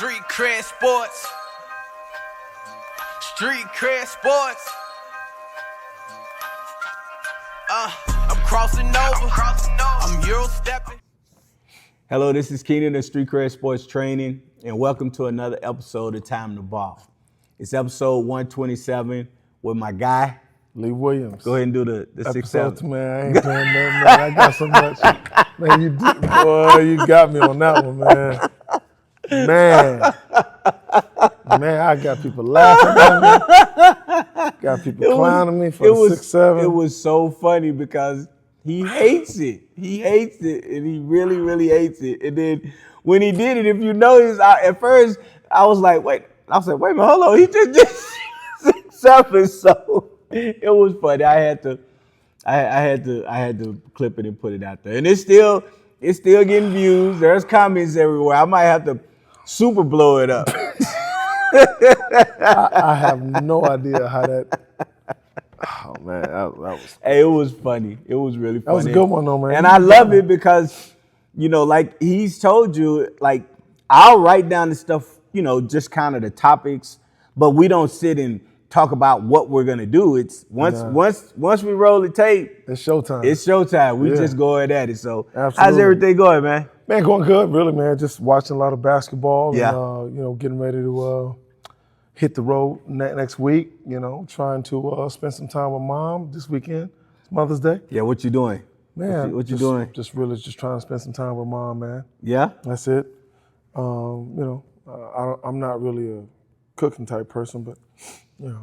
Street cred sports. Street cred sports. I'm crossing over. I'm Euro stepping. Hello, this is Keenan of Street Cred Sports Training, and welcome to another episode of Time to Ball. It's episode 127 with my guy, Lee Williams. Go ahead and do the 6-7. Man, I ain't doing nothing, man. I got so much. Man, you did, boy, you got me on that one, man. Man, I got people laughing at me. Got people clowning me for the 6-7. It was so funny because he hates it. He hates it, and he really, really hates it. And then when he did it, if you notice, at first I was like, wait a minute, hold on. He just did 6-7. So it was funny. I had to clip it and put it out there, and it's still getting views. There's comments everywhere. I might have to super blow it up. I have no idea how that. Oh man, that was. Hey, it was funny. It was really funny. That was a good one though, man. And I love it because, like he's told you, like I'll write down the stuff, just kind of the topics, but we don't sit and talk about what we're gonna do. It's once we roll the tape, it's showtime. It's showtime. We just go at it. So Absolutely. How's everything going, man? Man, going good, really, man. Just watching a lot of basketball. Yeah. And, getting ready to hit the road next week. Trying to spend some time with Mom this weekend. It's Mother's Day. Yeah. What you doing? Man, what you doing? Just really trying to spend some time with Mom, man. Yeah. That's it. I'm not really a cooking type person, but you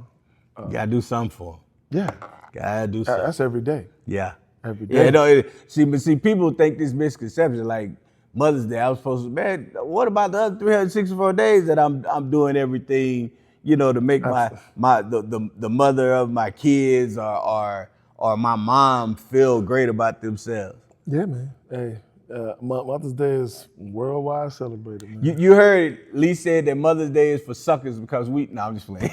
gotta do something for him. Yeah. Gotta do something. That's every day. Yeah. Every day. Yeah, see, people think this misconception, like Mother's Day, I was supposed to, man, what about the other 364 days that I'm doing everything, to make the mother of my kids or my mom feel great about themselves. Yeah, man. Hey, Mother's Day is worldwide celebrated, man. You heard Lee said that Mother's Day is for suckers because no, I'm just playing.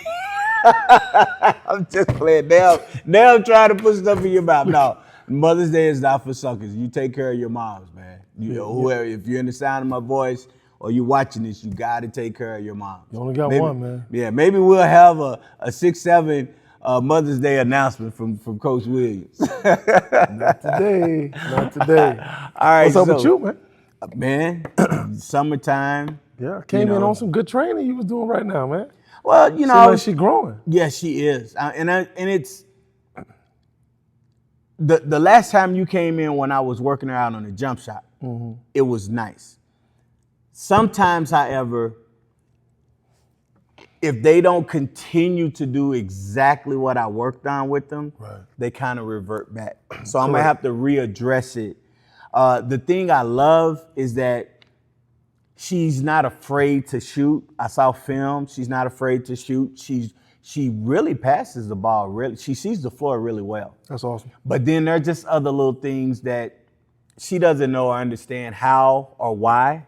I'm just playing. Now I'm trying to put stuff in your mouth. No, Mother's Day is not for suckers. You take care of your moms, man. Whoever, if you're in the sound of my voice or you're watching this, you got to take care of your mom. You only got one, man. Yeah, maybe we'll have a 6-7 Mother's Day announcement from Coach Williams. Not today. All right. What's up with you, man? Man, summertime. Yeah, came in on some good training you was doing right now, man. Well, Seems like she growing. Yeah, she is, and it's the last time you came in when I was working her out on the jump shot. Mm-hmm. It was nice. Sometimes, however, if they don't continue to do exactly what I worked on with them, they kind of revert back. So I'm gonna have to readdress it. The thing I love is that she's not afraid to shoot. I saw film. She's not afraid to shoot. She really passes the ball. Really, she sees the floor really well. That's awesome. But then there are just other little things that she doesn't know or understand how or why.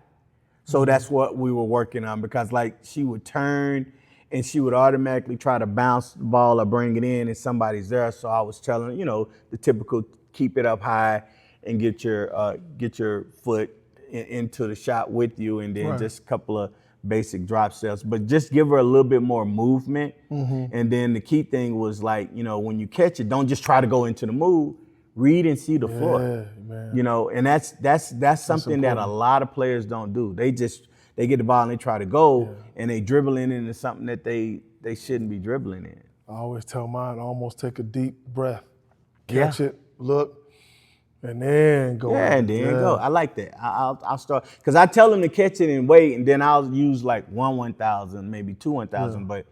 So that's what we were working on, because like she would turn and she would automatically try to bounce the ball or bring it in and somebody's there. So I was telling her, the typical keep it up high and get your foot into the shot with you, and then just a couple of basic drop steps, but just give her a little bit more movement. Mm-hmm. And then the key thing was like, when you catch it, don't just try to go into the move, read and see the floor. Man. And that's something that a lot of players don't do. They get the ball and they try to go and they dribbling into something that they shouldn't be dribbling in. I always tell mine, almost take a deep breath, catch it, look, and then go. Yeah, and then go. I like that. I'll start, because I tell them to catch it and wait, and then I'll use like 1,000, maybe 2,000, but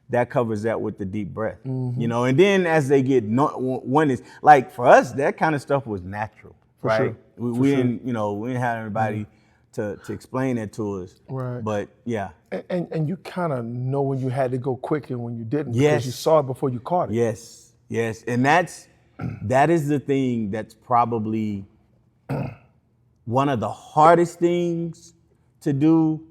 that covers that with the deep breath. Mm-hmm. And then as they get, when it's like for us, that kind of stuff was natural, right? Sure. We didn't have everybody to explain that to us. Right. But yeah. And you kind of know when you had to go quick and when you didn't, because you saw it before you caught it. Yes, and that is the thing that's probably one of the hardest things to do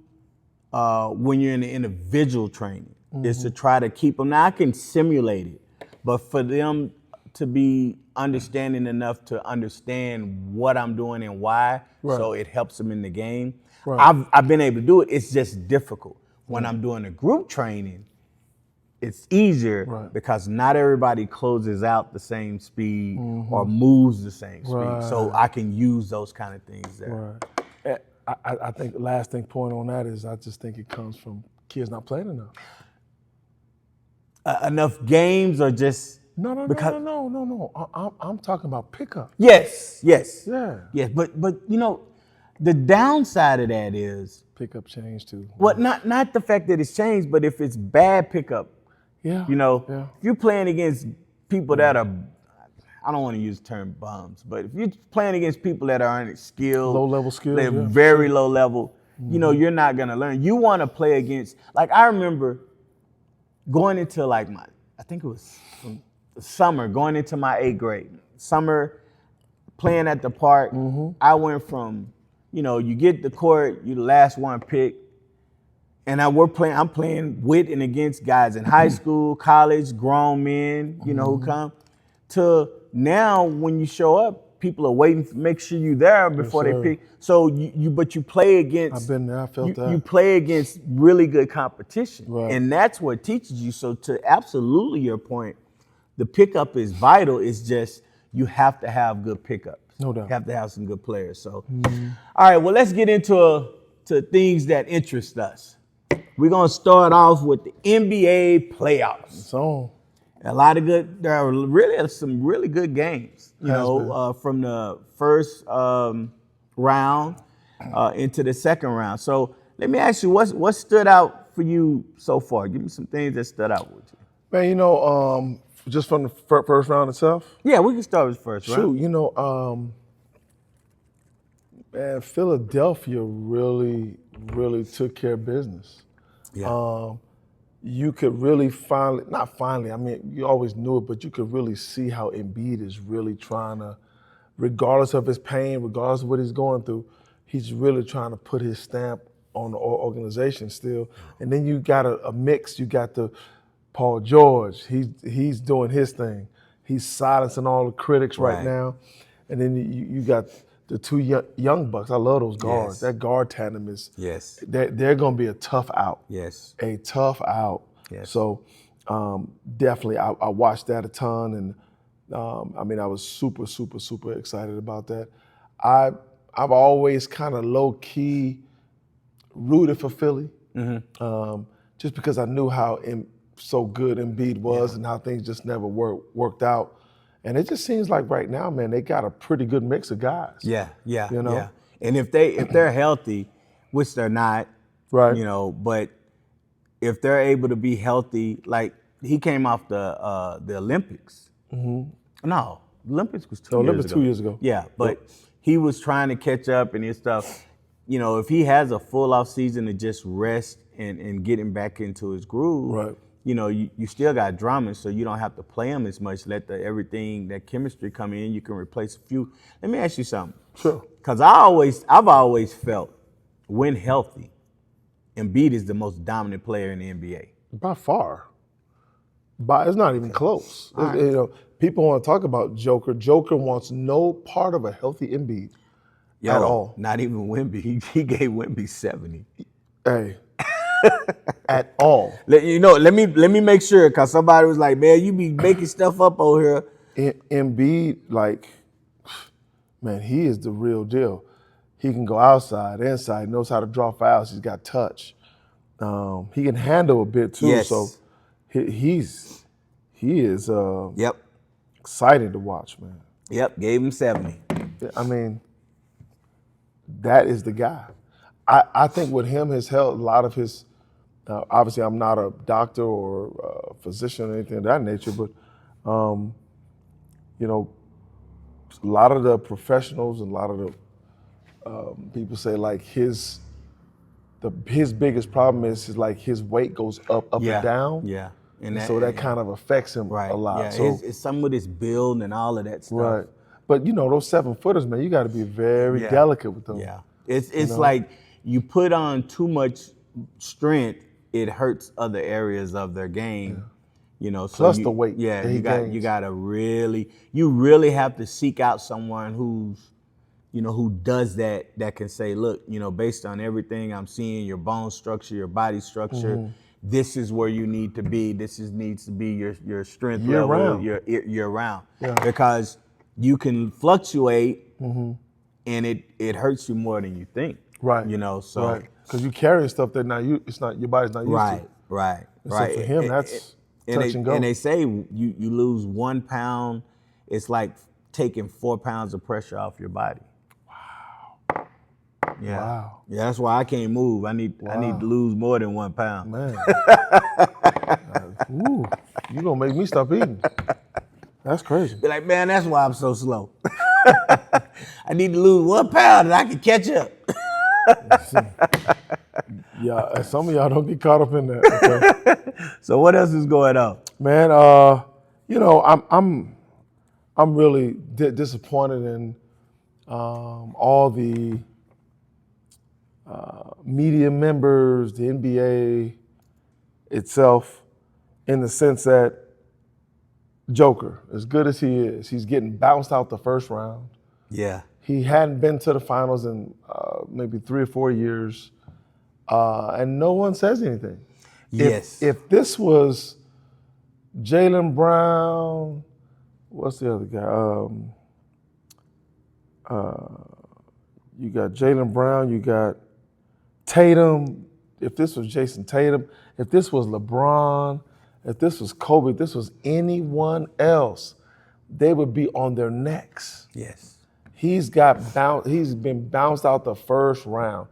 when you're in the individual training, is to try to keep them. Now I can simulate it, but for them to be understanding enough to understand what I'm doing and why, so it helps them in the game. Right. I've been able to do it. It's just difficult. When I'm doing a group training, it's easier Right. because not everybody closes out the same speed or moves the same speed. So Right. I can use those kind of things there. Right. I think the last point on that is I just think it comes from kids not playing enough. Enough games or just No. I'm talking about pickup. yes. Yeah. Yes, but the downside of that is Pickup change too. not the fact that it's changed, but if it's bad pickup, Yeah. if you're playing against people that are, I don't want to use the term bums, but if you're playing against people that aren't skilled, Low level skills, they're yeah, very low level, you're not gonna learn. You want to play against, like I remember going into I think it was from the summer, going into my 8th grade. Summer, playing at the park, I went from, you get the court, you the last one picked, and I'm playing with and against guys in high school, college, grown men, who come, to now when you show up, people are waiting to make sure you're there before they sir. pick. So but you play against. I've been there. I felt that. You play against really good competition, Right. and that's what teaches you. So to absolutely your point, the pickup is vital. It's just you have to have good pickups. No doubt. You have to have some good players. So, all right. Well, let's get into to things that interest us. We're gonna start off with the NBA playoffs. So There are really some really good games, from the first round into the second round. So let me ask you, what stood out for you so far? Give me some things that stood out with you. man, just from the first round itself. Yeah, we can start with the first round. Shoot, man, Philadelphia really took care of business. Yeah. You could really I mean, you always knew it, but you could really see how Embiid is really trying to, regardless of his pain, regardless of what he's going through, he's really trying to put his stamp on the organization still. And then you got a mix. You got the Paul George. He's doing his thing. He's silencing all the critics right now. And then you got the two young bucks. I love those guards. Yes. That guard tandem is. Yes. They're going to be a tough out. Yes. A tough out. Yes. So definitely, I watched that a ton, and I mean, I was super excited about that. I've always kind of low key rooted for Philly, just because I knew how so good Embiid was and how things just never worked out. And it just seems like right now, man, they got a pretty good mix of guys. Yeah. know? And if they're healthy, which they're not, Right. but if they're able to be healthy, like he came off the Olympics. No, the Olympics was 2 years Olympics ago. 2 years ago. Yeah, but he was trying to catch up and his stuff. If he has a full off season to just rest and get him back into his groove, Right. You still got Drummond, so you don't have to play him as much. Let that chemistry come in. You can replace a few. Let me ask you something. Sure. Because I've always felt, when healthy, Embiid is the most dominant player in the NBA. By far. It's not even close. People want to talk about Joker. Joker wants no part of a healthy Embiid at all. Not even Wemby. He gave Wemby 70. Hey, at all. Let me make sure, because somebody was like, man, you be making stuff up over here. Embiid, man, he is the real deal. He can go outside, inside, knows how to draw fouls. He's got touch. He can handle a bit too. Yes. So he is Yep. exciting to watch, man. Yep, gave him 70. I mean, that is the guy. I think with him, his health, a lot of his, obviously I'm not a doctor or a physician or anything of that nature, but, a lot of the professionals and a lot of the people say his biggest problem is like his weight goes up and down. Yeah. And so that kind of affects him a lot. Yeah, So, it's some with his build and all of that stuff. right. But those 7-footers, man, you got to be very delicate with them. Yeah. It's like you put on too much strength, it hurts other areas of their game. So Plus the weight Yeah, that he gains. you really have to seek out someone who's who does that can say, look, based on everything I'm seeing, your bone structure, your body structure, this is where you need to be. Needs to be your strength Year level round. year round. Yeah. Because you can fluctuate and it hurts you more than you think. Right. So right. Because you carrying stuff that it's not your body's not used to. Right. So for him, that's touch and go. And they say you lose 1 pound, it's like taking 4 pounds of pressure off your body. Wow. Yeah. Wow. Yeah, that's why I can't move. I need to lose more than 1 pound. Man. Ooh, you gonna make me stop eating. That's crazy. Be like, man, that's why I'm so slow. I need to lose 1 pound and I can catch up. Yeah, some of y'all don't get caught up in that. Okay? So what else is going on? Man, I'm really disappointed in all the media members, the NBA itself, in the sense that Joker, as good as he is, he's getting bounced out the first round. Yeah. He hadn't been to the finals in maybe 3 or 4 years, and no one says anything. Yes. If this was Jaylen Brown, what's the other guy? You got Jaylen Brown, you got Tatum. If this was Jason Tatum, if this was LeBron, if this was Kobe, if this was anyone else, they would be on their necks. Yes. He's been bounced out the first round,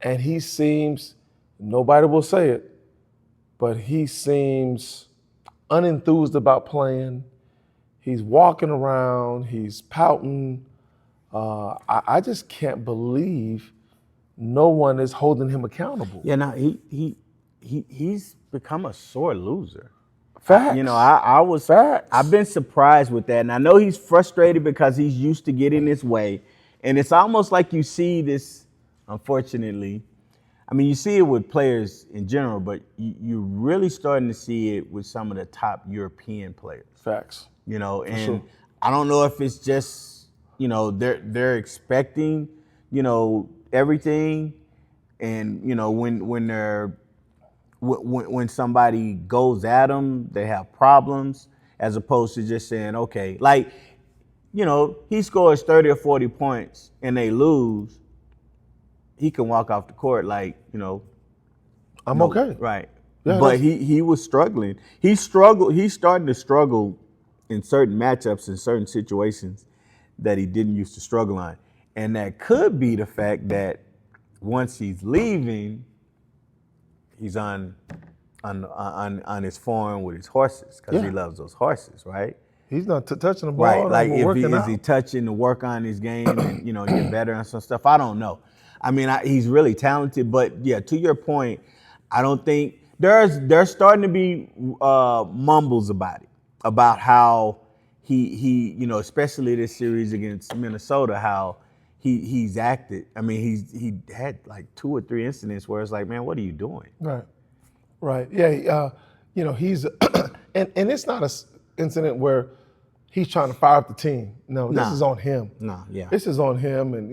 and he seems, nobody will say it, but he seems unenthused about playing. He's walking around, he's pouting. I just can't believe no one is holding him accountable. Yeah, no, he's become a sore loser. Facts. I've been surprised with that. And I know he's frustrated because he's used to getting his way. And it's almost like you see this, unfortunately. I mean, you see it with players in general, but you're really starting to see it with some of the top European players. Facts. And sure. I don't know if it's just, they're expecting, everything. And, when somebody goes at them, they have problems, as opposed to just saying, okay, like, he scores 30 or 40 points and they lose, he can walk off the court like, I'm okay. Right. Yeah, but he was struggling. He's starting to struggle in certain matchups, in certain situations that he didn't used to struggle on. And that could be the fact that once he's leaving, he's on his farm with his horses because he loves those horses, right? He's not touching the ball. Right, like is he touching to work on his game and get better on some stuff? I don't know. I mean, he's really talented, but yeah, to your point, I don't think there's starting to be mumbles about it, about how he especially this series against Minnesota, how he's acted. I mean, he had like 2 or 3 incidents where it's like, man, what are you doing? Right. Yeah. He's and it's not an incident where he's trying to fire up the team. No, this is on him. No, yeah. This is on him, and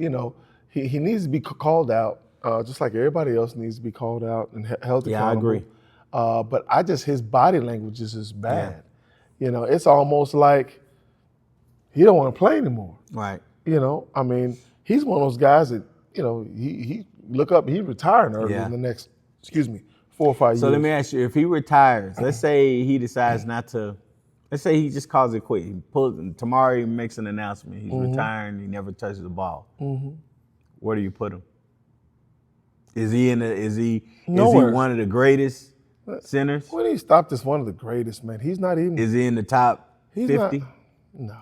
he needs to be called out, just like everybody else needs to be called out and held accountable. Yeah, I agree. But his body language is just bad. Yeah. It's almost like he don't want to play anymore. Right. I mean, he's one of those guys that, he look up, he's retiring early in the next, 4 or 5 years. So let me ask you, if he retires, let's say he decides not to, let's say he just calls it quit. Tomorrow he makes an announcement. He's retiring, he never touches the ball. Where do you put him? Is he one of the greatest centers? When he stopped as one of the greatest, man, he's not even. Is he in the top 50? No.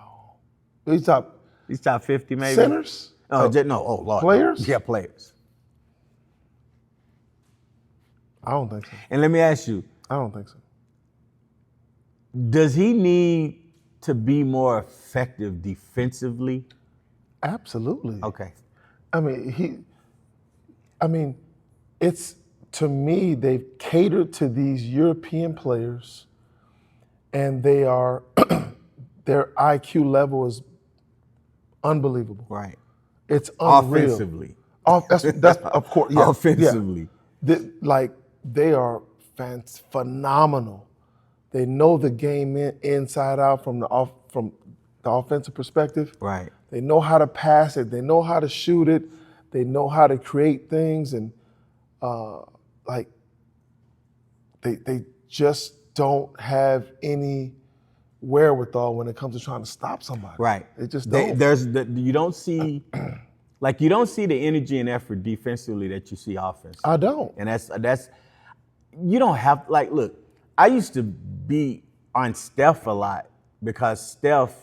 He's top 50 maybe? Centers? Oh, Lord. Players? Yeah, players. I don't think so. And let me ask you. I don't think so. Does he need to be more effective defensively? Absolutely. Okay. I mean, it's, to me, they've catered to these European players, and they are, their IQ level is unbelievable. Right. It's unreal. Offensively. That's of course. Yeah, Offensively. Yeah. They are phenomenal. They know the game inside out from the offensive perspective. Right. They know how to pass it. They know how to shoot it. They know how to create things, and they just don't have any wherewithal when it comes to trying to stop somebody. Right. They just don't. You don't see you don't see the energy and effort defensively that you see offensively. I don't. And that's you don't have look, I used to be on Steph a lot because Steph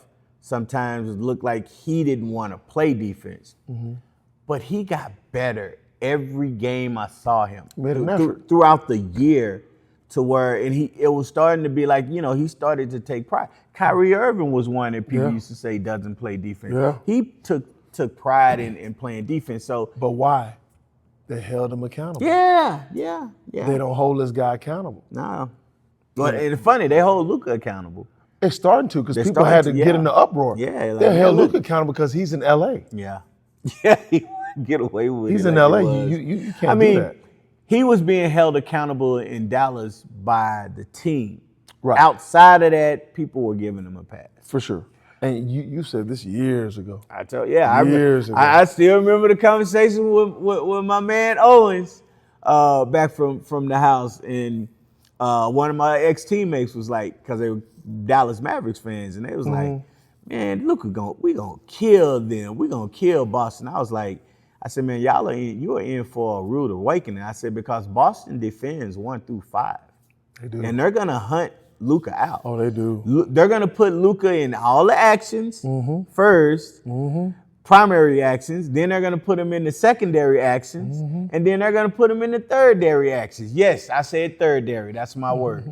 sometimes looked like he didn't want to play defense. Mm-hmm. But he got better every game I saw him. Made an effort. Throughout the year to where, and it was starting to be he started to take pride. Kyrie Irving was one that people used to say doesn't play defense. Yeah. He took pride in playing defense. So, but why? They held him accountable. Yeah. They don't hold this guy accountable. No. But it's funny, they hold Luka accountable. It's starting to because They're people had to starting to, get in the uproar. Yeah. They held Luka accountable because he's in LA. Yeah. Yeah, he wouldn't get away with it. He's in LA. You can't do that. He was being held accountable in Dallas by the team. Right. Outside of that, people were giving him a pass. For sure. And you said this years ago. Years ago. I still remember the conversation with my man Owens back from the house, and one of my ex-teammates was like, because they were Dallas Mavericks fans, and they was like, man, look, we gonna kill them. We gonna kill Boston. I said, man, you are in for a rude awakening. I said, because Boston defends 1 through 5. They do. And they're gonna hunt Luka out. Oh, they do. They're gonna put Luka in all the actions first, primary actions. Then they're gonna put him in the secondary actions, and then they're gonna put him in the thirdary actions. Yes, I said thirdary. That's my word.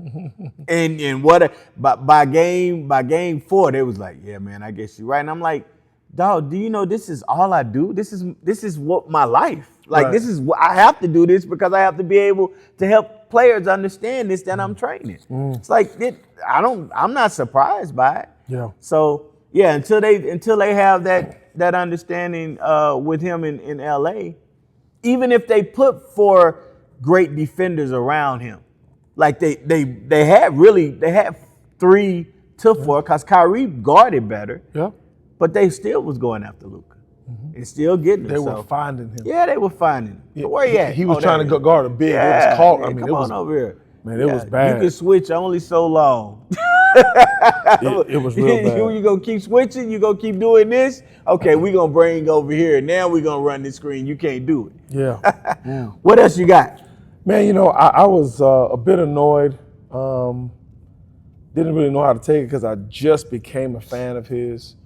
and by game 4, they was like, yeah, man, I guess you're right. And I'm like, dog, do you know this is all I do? This is what my life. This is what I have to do this because I have to be able to help players understand this that I'm training. It's I'm not surprised by it. Yeah. So yeah, until they have that understanding with him in LA, even if they put 4 great defenders around him, they had 3 to 4 because Kyrie guarded better. Yeah. But they still was going after Luka and still getting him. They were finding him. Yeah, they were finding him. Yeah, where he at? He was trying to guard a big. Yeah, it was caught. Yeah, it come was on over here. Man, it was bad. You can switch only so long. it was real bad. You gonna keep switching? You gonna keep doing this? Okay, we gonna bring over here. Now we gonna run this screen. You can't do it. Yeah. What else you got? Man, I was a bit annoyed. Didn't really know how to take it because I just became a fan of his.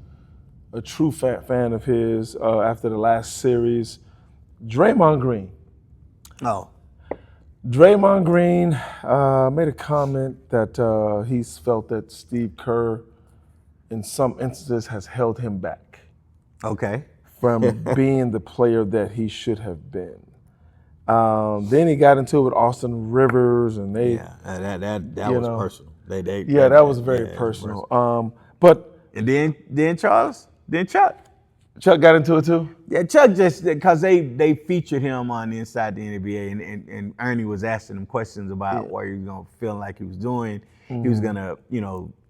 A true fan of his after the last series. Draymond Green. Oh. Draymond Green made a comment that he's felt that Steve Kerr, in some instances, has held him back. Okay. From being the player that he should have been. Then he got into it with Austin Rivers, and they. Yeah, that was personal. That was very personal. And then Charles. Then Chuck got into it too? Yeah, Chuck just because they featured him on Inside the NBA, and Ernie was asking him questions about what he was gonna feel like he was doing. He was gonna,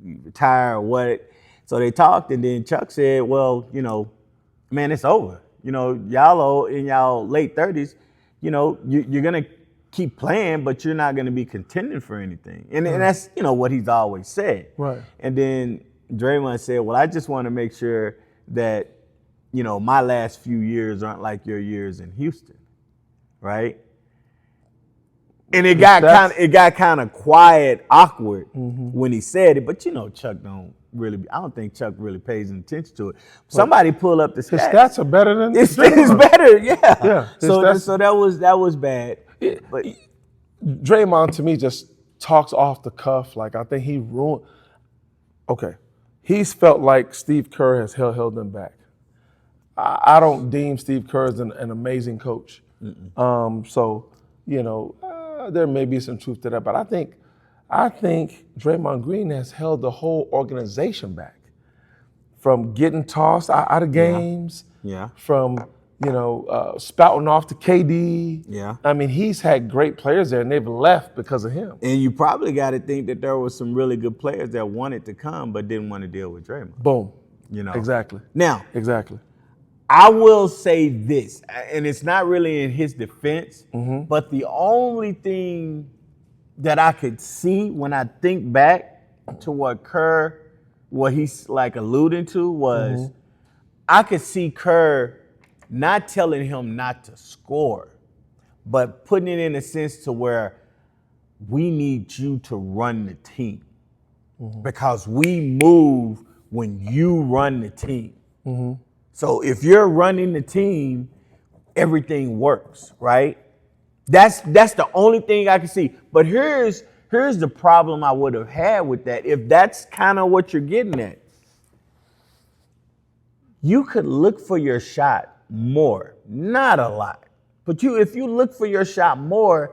retire or what. So they talked, and then Chuck said, well, man, it's over. Y'all in y'all late 30s, you're gonna keep playing, but you're not gonna be contending for anything. And that's, what he's always said. Right. And then Draymond said, well, I just want to make sure that, my last few years aren't like your years in Houston, right? And it got kind of quiet, awkward when he said it, but Chuck I don't think Chuck really pays attention to it. Somebody pull up the stats. His stats are better than it's better, yeah. Yeah. So that was bad. But Draymond to me just talks off the cuff. I think he ruined. Okay. He's felt like Steve Kerr has held them back. I don't deem Steve Kerr as an amazing coach. So, there may be some truth to that, but I think Draymond Green has held the whole organization back from getting tossed out of games, Yeah. from spouting off to KD. Yeah. I mean, he's had great players there, and they've left because of him. And you probably got to think that there were some really good players that wanted to come but didn't want to deal with Draymond. Boom. Exactly. Exactly. I will say this, and it's not really in his defense, but the only thing that I could see when I think back to what he's like alluding to was I could see Kerr not telling him not to score, but putting it in a sense to where we need you to run the team because we move when you run the team. So if you're running the team, everything works, right? That's the only thing I can see. But here's the problem I would have had with that. If that's kind of what you're getting at, you could look for your shot more, not a lot. But if you look for your shot more,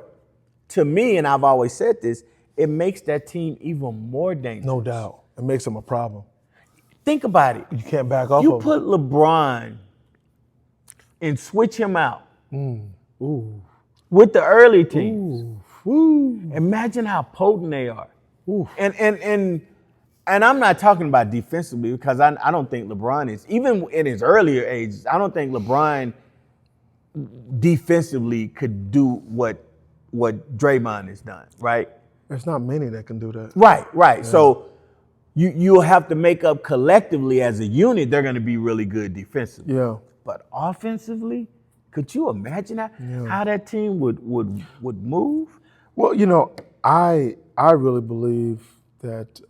to me, and I've always said this, it makes that team even more dangerous. No doubt. It makes them a problem. Think about it. You can't back off You of put LeBron and switch him out with the early teams. Imagine how potent they are. And I'm not talking about defensively because I don't think LeBron is, even in his earlier ages, I don't think LeBron defensively could do what Draymond has done, right? There's not many that can do that. Right. Yeah. So you'll have to make up collectively as a unit, they're going to be really good defensively. Yeah. But offensively, could you imagine how that team would move? Well, I really believe that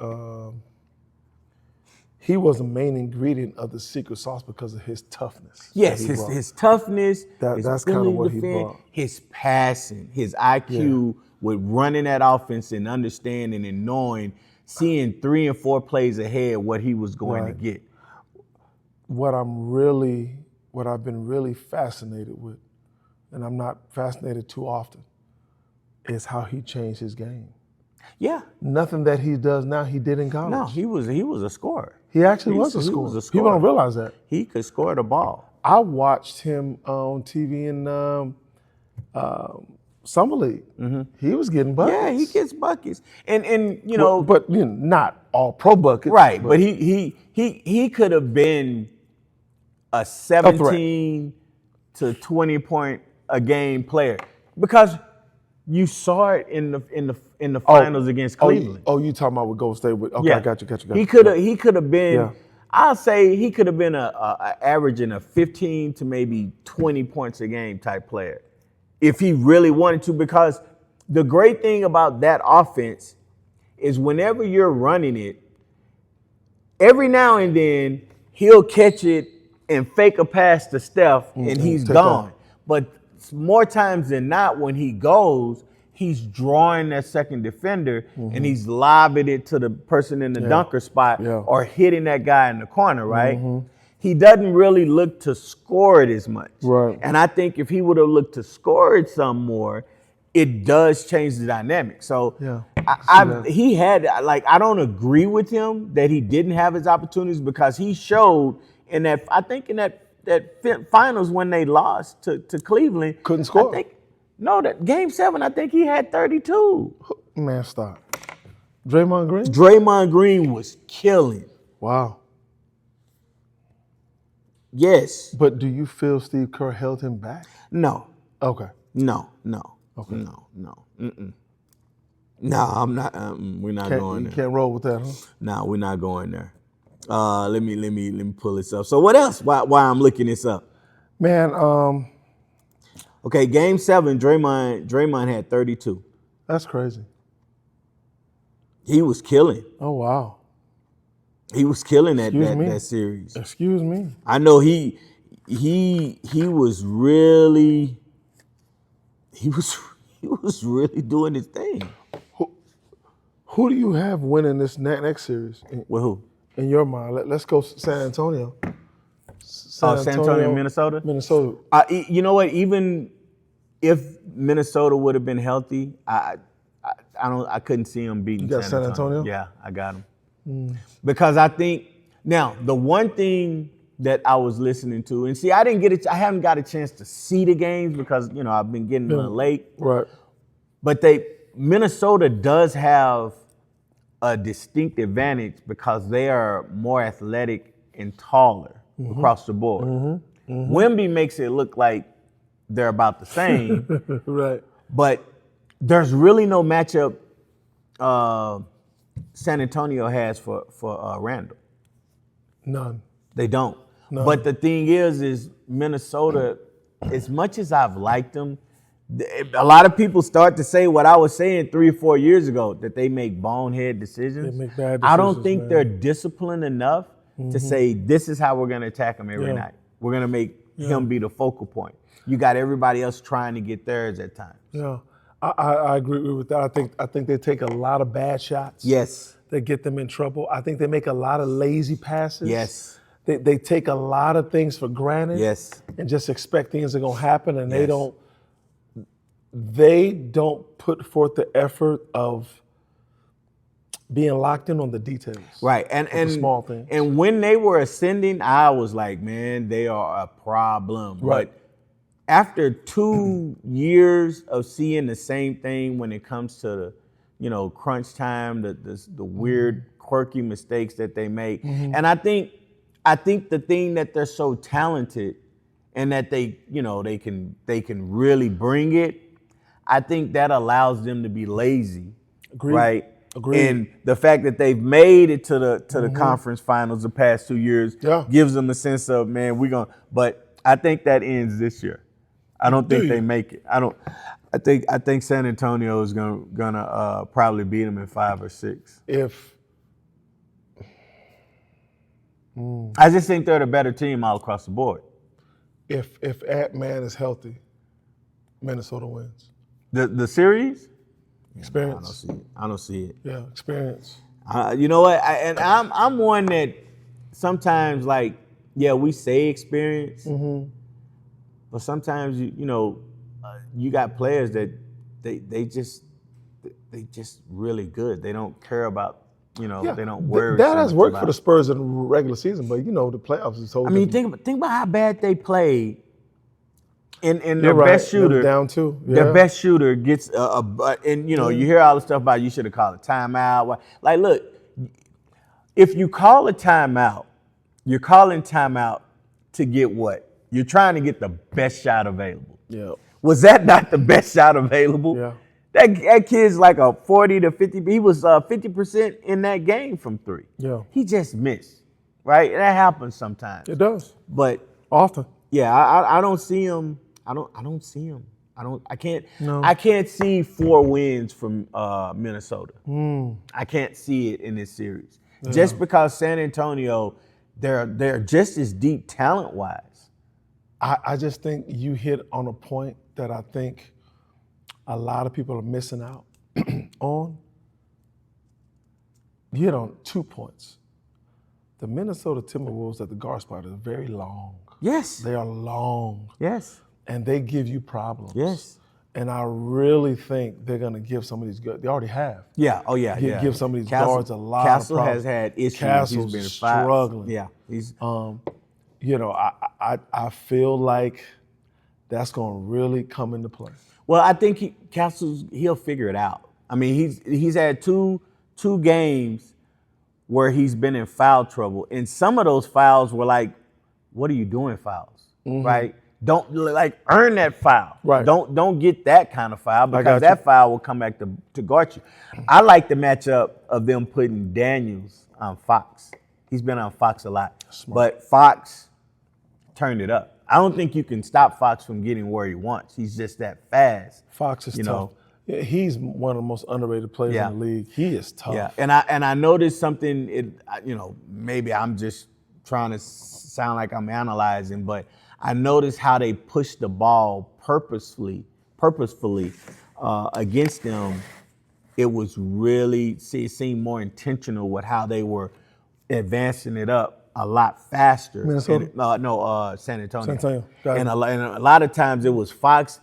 he was the main ingredient of the secret sauce because of his toughness. Yes, his toughness, that's kind of what he brought. His passing, his IQ with running that offense and understanding and knowing, seeing 3 and 4 plays ahead what he was going to get. What I've been really fascinated with, and I'm not fascinated too often, is how he changed his game. Yeah. Nothing that he does now he did in college. No, he was a scorer. He actually was a scorer. People don't realize that. He could score the ball. I watched him on TV in Summer League. He was getting buckets. Yeah, he gets buckets. And but not all pro buckets. Right, but he could have been a 17 to 20 point a game player because you saw it in the finals against Cleveland. You talking about with Golden State? Okay, yeah. I got you. He could have been. Yeah. I'll say he could have been a averaging a 15 to maybe 20 points a game type player if he really wanted to. Because the great thing about that offense is whenever you're running it, every now and then he'll catch it and fake a pass to Steph and he's gone. But more times than not, when he goes, he's drawing that second defender and he's lobbing it to the person in the dunker spot or hitting that guy in the corner, right? He doesn't really look to score it as much. Right. And I think if he would have looked to score it some more, it does change the dynamic. So I don't agree with him that he didn't have his opportunities because he showed in that finals when they lost to Cleveland. Couldn't score. That Game 7, I think he had 32. Man, stop. Draymond Green? Draymond Green was killing. Wow. Yes. But do you feel Steve Kerr held him back? No. Okay. No. Okay. No. No, I'm not. We're not going there. You can't roll with that, huh? No, we're not going there. Let me pull this up. So what else? Why I'm looking this up? Man, okay, Game 7, Draymond had 32. That's crazy. He was killing. Oh wow. He was killing that series. Excuse me. I know he was really doing his thing. Who do you have winning this next series? With who? In your mind, let's go San Antonio. San Antonio, Minnesota? Minnesota. You know what? Even if Minnesota would have been healthy, I couldn't see them beating San Antonio. Yeah, I got them. Because I think Now, the one thing that I was listening to, and see, I haven't got a chance to see the games because, I've been getting a little late. Right. But Minnesota does have a distinct advantage because they are more athletic and taller across the board. Wemby makes it look like they're about the same. Right. But there's really no matchup San Antonio has for Randall. None. They don't. None. But the thing is Minnesota, as much as I've liked them, a lot of people start to say what I was saying 3 or 4 years ago, that they make bonehead decisions. They make bad I don't decisions, think man. they're disciplined enough to say, this is how we're going to attack him every night. We're going to make him be the focal point. You got everybody else trying to get theirs at times. Yeah, I agree with that. I think they take a lot of bad shots. Yes. That get them in trouble. I think they make a lot of lazy passes. Yes. They take a lot of things for granted. Yes. And just expect things are going to happen, and Yes. they don't put forth the effort of being locked in on the details. Right. And the small things. And when they were ascending, I was like, man, they are a problem. Right. But after 2 years of seeing the same thing when it comes to the, crunch time, the weird, quirky mistakes that they make. And I think the thing that they're so talented and that they can really bring it, I think that allows them to be lazy. Agreed. Right? Agreed. And the fact that they've made it to the conference finals the past 2 years gives them a sense of, man, but I think that ends this year. I don't think they make it. I think San Antonio is gonna probably beat them in 5 or 6. I just think they're the better team all across the board. If Ant-Man is healthy, Minnesota wins. The series? Experience. I don't see it. Yeah, experience. You know what? I'm one that sometimes we say experience, but sometimes you got players that they just really good. They don't care about they don't worry. That so has much worked about for the Spurs in the regular season, but the playoffs is so. I mean, think about how bad they played. And You're their right. best shooter, down two. Yeah. Their best shooter gets you hear all the stuff about you should have called a timeout. Like, look, if you call a timeout, you're calling timeout to get what? You're trying to get the best shot available. Yeah. Was that not the best shot available? Yeah. That kid's like a 40 to 50. He was 50% in that game from 3. Yeah. He just missed. Right? That happens sometimes. It does. But Often. yeah, I don't see him. I don't see him. I can't see 4 wins from Minnesota. I can't see it in this series. Yeah. Just because San Antonio, they're just as deep talent-wise. I just think you hit on a point that I think a lot of people are missing out on. You hit on 2 points. The Minnesota Timberwolves at the guard spot are very long. Yes. They are long. Yes. And they give you problems. Yes. And I really think they're going to give some of these guards, they already have. Yeah. Oh, yeah. Give some of these guards a lot Castle of problems. has had issues. Castle's He's been struggling. Yeah. He's. I feel like that's going to really come into play. Well, I think he'll figure it out. I mean, he's had two games where he's been in foul trouble, and some of those fouls were like, "What are you doing, fouls?" Right? Don't earn that foul. Right. Don't get that kind of foul because that foul will come back to guard you. I like the matchup of them putting Daniels on Fox. He's been on Fox a lot, but Fox turned it up. I don't think you can stop Fox from getting where he wants. He's just that fast. Fox is tough. Yeah, he's one of the most underrated players in the league. He is tough. Yeah, and I noticed something. Maybe I'm just trying to sound like I'm analyzing, but I noticed how they pushed the ball purposefully against them. It was really it seemed more intentional with how they were advancing it up a lot faster. Minnesota? San Antonio. San Antonio. And a lot of times it was Fox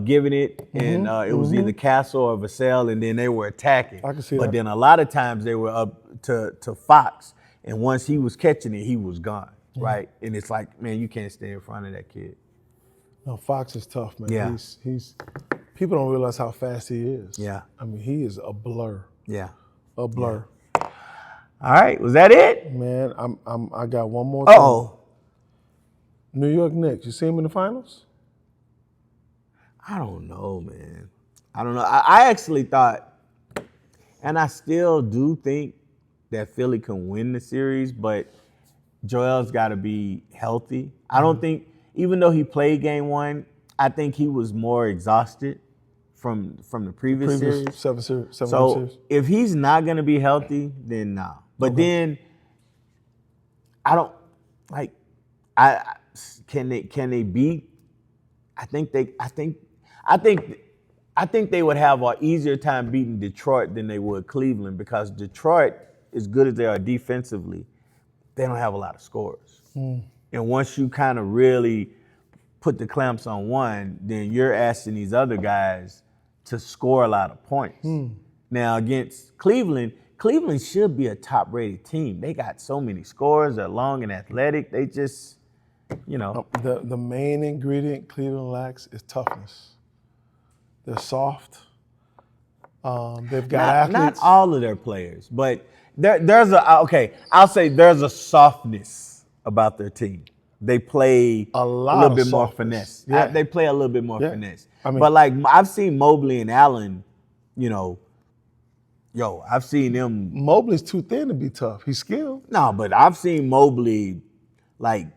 giving it, and it was either Castle or Vassell, and then they were attacking. I can see but that. then a lot of times they were up to Fox, And once he was catching it, he was gone, right? And it's like, man, you can't stay in front of that kid. No, Fox is tough, man. Yeah. He's people don't realize how fast he is. Yeah. I mean, he is a blur. Yeah. A blur. All right, was that it? Man, I got one more thing. Uh-oh. New York Knicks, you see him in the finals? I don't know, man. I don't know. I actually thought, and I still do think that Philly can win the series, but Joel's got to be healthy. I don't think, even though he played game one, I think he was more exhausted from the previous series. Seven So series. if he's not going to be healthy, then nah. But then I don't like. Can they beat? I think they would have an easier time beating Detroit than they would Cleveland, because Detroit, as good as they are defensively, they don't have a lot of scorers. And once you kind of really put the clamps on one, then you're asking these other guys to score a lot of points. Now against Cleveland should be a top-rated team. They got so many scorers. They're long and athletic. They just, The main ingredient Cleveland lacks is toughness. They're soft. They've got Not athletes. all of their players, but I'll say there's a softness about their team. They play A lot little of bit more softness. finesse. Yeah. They play a little bit more Yeah. finesse. I mean- but like I've seen Mobley and Allen, I've seen them. Mobley's too thin to be tough. He's skilled. No, but I've seen Mobley like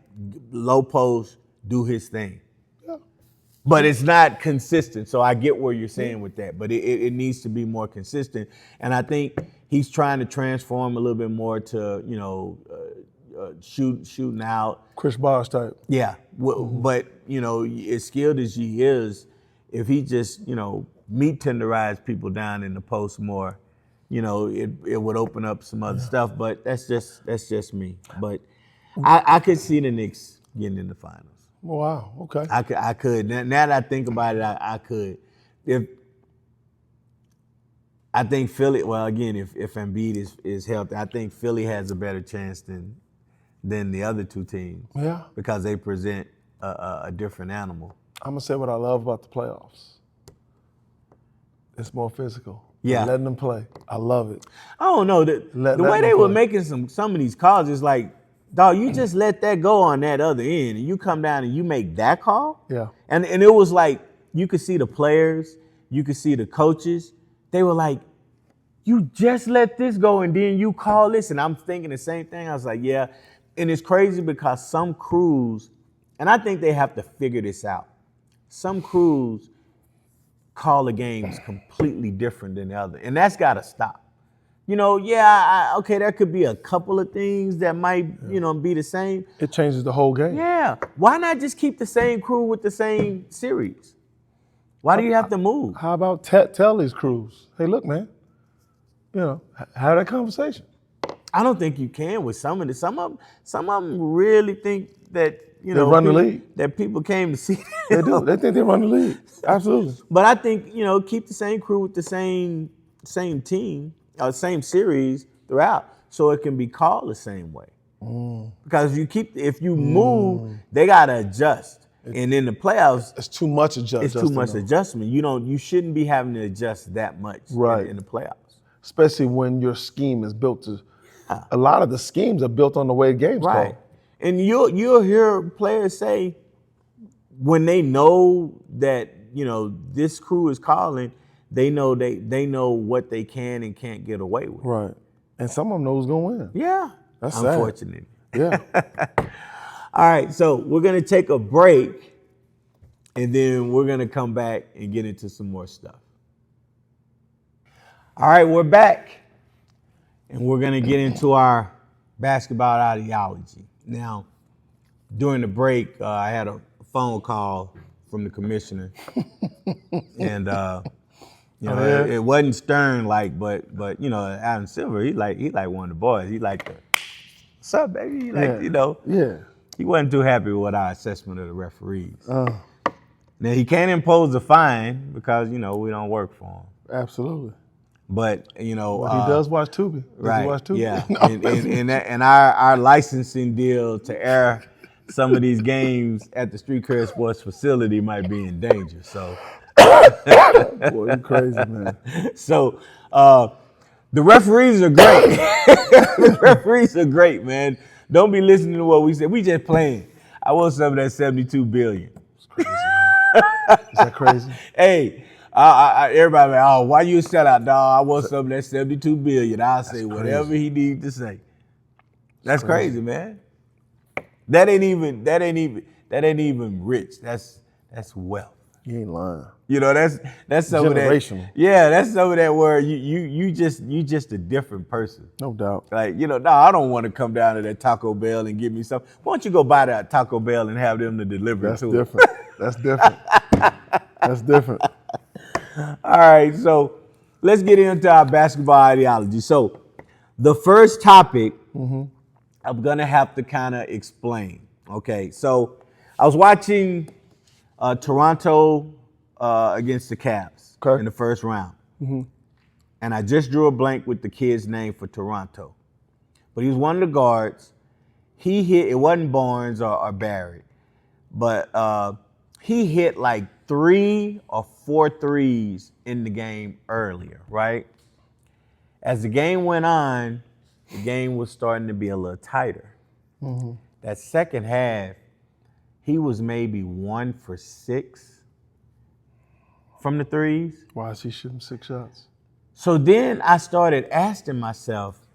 low post do his thing. Yeah. But it's not consistent, so I get where you're saying with that. But it needs to be more consistent, and I think he's trying to transform a little bit more to shooting out. Chris Bosh type. Yeah, but as skilled as he is, if he just meat tenderize people down in the post more, it would open up some other stuff. But that's just me. But I could see the Knicks getting in the finals. Wow. Okay. I could. Now that I think about it, I could. I think Philly. Well, again, if Embiid is healthy, I think Philly has a better chance than the other two teams. Yeah. Because they present a different animal. I'm gonna say what I love about the playoffs. It's more physical. Yeah. Letting them play. I love it. I don't know. The way they were making some of these calls is like, dog, you just let that go on that other end, and you come down and you make that call. Yeah. And it was like you could see the players, you could see the coaches. They were like, you just let this go and then you call this. And I'm thinking the same thing. I was like, yeah. And it's crazy because some crews, and I think they have to figure this out. Some crews call the games completely different than the other, and that's got to stop. Okay, there could be a couple of things that might, be the same. It changes the whole game. Yeah. Why not just keep the same crew with the same series? Why do you have to move? How about tell these crews, hey, look, man, have that conversation. I don't think you can with some of this. Some of them really think that, They run the league. That people came to see. They do. They think they run the league. Absolutely. But I think, keep the same crew with the same team, same series throughout, so it can be called the same way. Because if you move, they gotta adjust. And in the playoffs, It's too much adjustment. it's too much adjustment. You shouldn't be having to adjust that much Right. in the playoffs. Especially when your scheme is built to. A lot of the schemes are built on the way the game's Right. called. And you'll hear players say, when they know that this crew is calling, they know what they can and can't get away with. Right. And some of them know who's gonna win. Yeah, That's sad. unfortunate. Yeah. All right, so we're gonna take a break, and then we're gonna come back and get into some more stuff. All right, we're back, and we're gonna get into our basketball ideology. Now, during the break, I had a phone call from the commissioner, and yeah? it wasn't stern but Adam Silver, he like one of the boys. He like, what's up, baby? He like, Yeah. he wasn't too happy with our assessment of the referees. Now he can't impose a fine because we don't work for him. Absolutely. But you know, But he does watch Tubi. Does right? he watch Tubi? Yeah, No, and our licensing deal to air some of these games at the Street Cred Sports facility might be in danger. So, boy, you crazy, man. so the referees are great. The referees are great, man. Don't be listening to what we said. We just playing. I want some of that $72 billion. It's crazy, man. Is that crazy? Hey, everybody, oh, why you shut out, dog? I want some of that $72 billion. I'll say whatever he needs to say. That's crazy, man. That ain't even rich. That's wealth. You ain't lying. You know, that's some of that. Generational. Yeah, that's some of that where you just a different person. No doubt. Like, you know, no, I don't want to come down to that Taco Bell and give me something. Why don't you go buy that Taco Bell and have them to deliver it That's to different. That's different. That's different. All right, so let's get into our basketball ideology. So the first topic I'm gonna have to kind of explain. Okay, so I was watching Toronto against the Cavs in the first round. And I just drew a blank with the kid's name for Toronto. But he was one of the guards. He hit, it wasn't Barnes or Barrett, but he hit like 3 or 4 threes in the game earlier, right? As the game went on, the game was starting to be a little tighter. That second half, he was maybe 1 for 6 from the threes. Why is he shooting 6 shots? So then I started asking myself,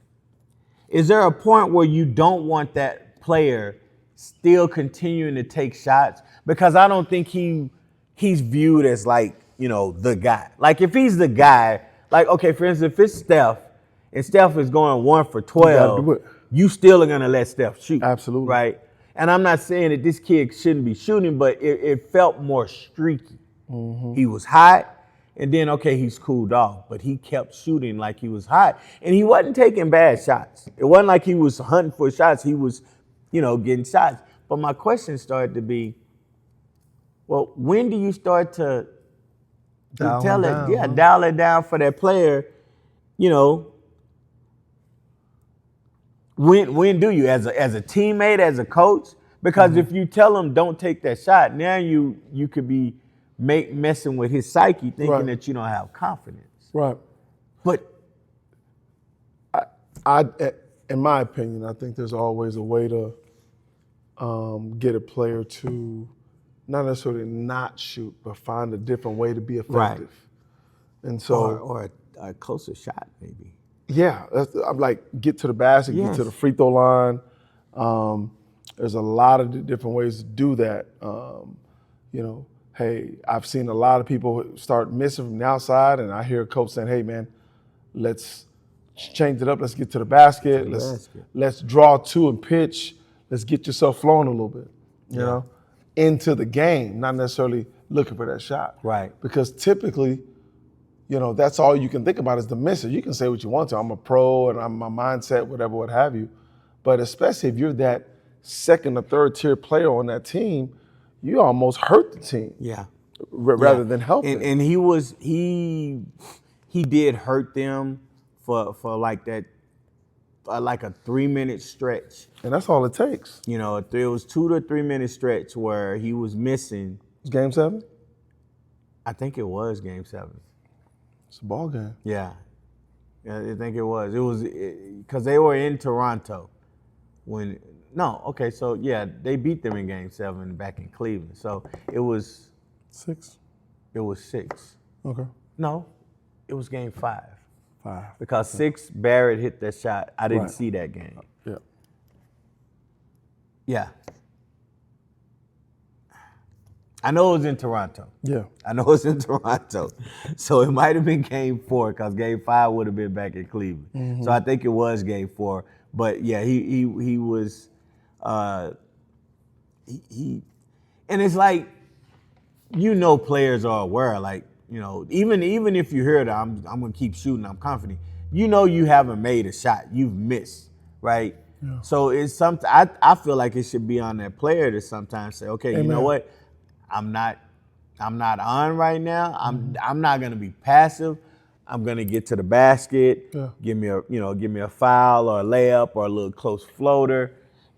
is there a point where you don't want that player still continuing to take shots? Because I don't think he's viewed as like, you know, the guy. Like if he's the guy, like, okay, for instance, if it's Steph and Steph is going 1 for 12, you still are gonna let Steph shoot. Absolutely. Right? And I'm not saying that this kid shouldn't be shooting, but it felt more streaky. He was hot, and then, okay, he's cooled off, but he kept shooting like he was hot. And he wasn't taking bad shots. It wasn't like he was hunting for shots. He was, you know, getting shots. But my question started to be, well, when do you start to dial it down for that player, you know, when do you, as a teammate, as a coach? Because if you tell him don't take that shot, now you could be messing with his psyche, thinking that you don't have confidence. Right. But I, in my opinion, I think there's always a way to get a player to not necessarily not shoot, but find a different way to be effective. And so, or a closer shot, maybe. Yeah, I'm like, get to the basket, get to the free throw line. There's a lot of different ways to do that. You know, hey, I've seen a lot of people start missing from the outside, and I hear a coach saying, hey, man, let's change it up. Let's get to the basket. Let's draw 2 and pitch. Let's get yourself flowing a little bit, you know, into the game, not necessarily looking for that shot. Right. Because typically, you know, that's all you can think about is the misses. You can say what you want to. I'm a pro and I'm my mindset, whatever, what have you. But especially if you're that second or third tier player on that team, you almost hurt the team. Yeah. Rather than helping. And he did hurt them for like that, like a 3-minute stretch. And that's all it takes. You know, it was 2 to 3 minute stretch where he was missing. It's game 7? I think it was game 7. It's a ball game. Yeah, I think it was. It was because they were in Toronto so yeah, they beat them in game 7 back in Cleveland. So it was 6. It was 6. Okay. No, it was game 5. 5. Because 6, Barrett hit that shot. I didn't see that game. Yeah. Yeah. I know it was in Toronto. Yeah. I know it's in Toronto. So it might have been game 4 because game 5 would have been back in Cleveland. So I think it was game 4. But yeah, he was he and it's like, you know, players are aware, like, you know, even if you hear that I'm gonna keep shooting, I'm confident, you know, you haven't made a shot, you've missed, right? Yeah. So it's something I feel like it should be on that player to sometimes say, okay, you know what? I'm not on right now. I'm not gonna be passive. I'm gonna get to the basket, Yeah. give me a foul or a layup or a little close floater,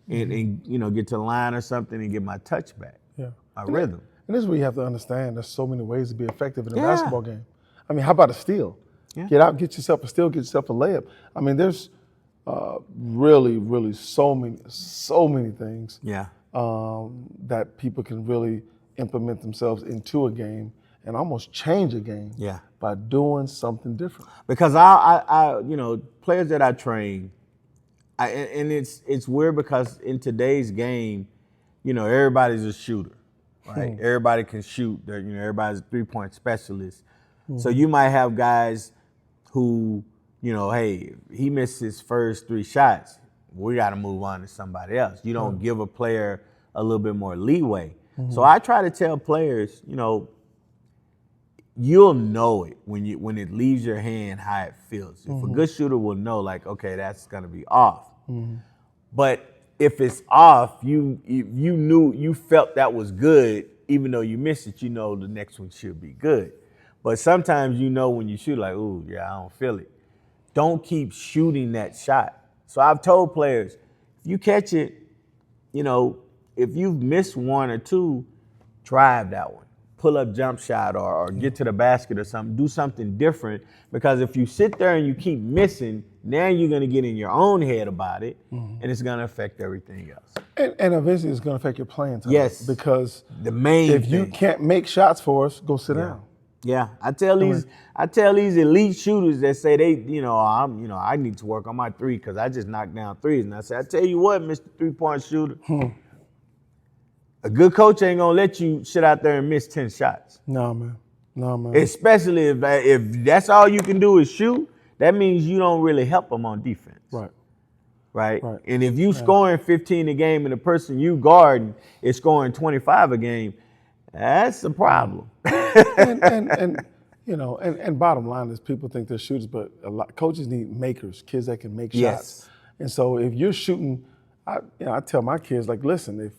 and get to the line or something and get my touch back, Yeah. my And rhythm. And this is where you have to understand there's so many ways to be effective in a Yeah. basketball game. I mean, how about a steal? Yeah. Get out, get yourself a steal, get yourself a layup. I mean, there's really, really so many things Yeah. that people can really implement themselves into a game and almost change a game Yeah. by doing something different. Because I players that I train, and it's weird because in today's game, everybody's a shooter, right? Everybody can shoot. Everybody's a 3-point specialist. So you might have guys who, hey, he missed his first 3 shots. We got to move on to somebody else. You don't give a player a little bit more leeway. So I try to tell players, you'll know it when it leaves your hand how it feels. If a good shooter will know, like, okay, that's gonna be off. But if it's off, you felt that was good, even though you missed it, the next one should be good. But sometimes when you shoot, like, ooh, yeah, I don't feel it. Don't keep shooting that shot. So I've told players, if you catch it, if you've missed 1 or 2, drive that one. Pull up jump shot or get to the basket or something. Do something different, because if you sit there and you keep missing, now you're going to get in your own head about it, and it's going to affect everything else. And eventually it's going to affect your playing time. Yes. Because The main if you thing. can't make shots for us, go sit down. Yeah, I tell these elite shooters that say I need to work on my 3 because I just knocked down 3s, and I say, I tell you what, Mr. 3-point shooter, a good coach ain't gonna let you sit out there and miss 10 shots. No, man. Especially if that's all you can do is shoot. That means you don't really help them on defense. Right. And if you scoring 15 a game and the person you guarding is scoring 25 a game, that's a problem. and bottom line is, people think they're shooters, but coaches need makers, kids that can make Yes. shots. And so if you're shooting, I tell my kids, like, listen,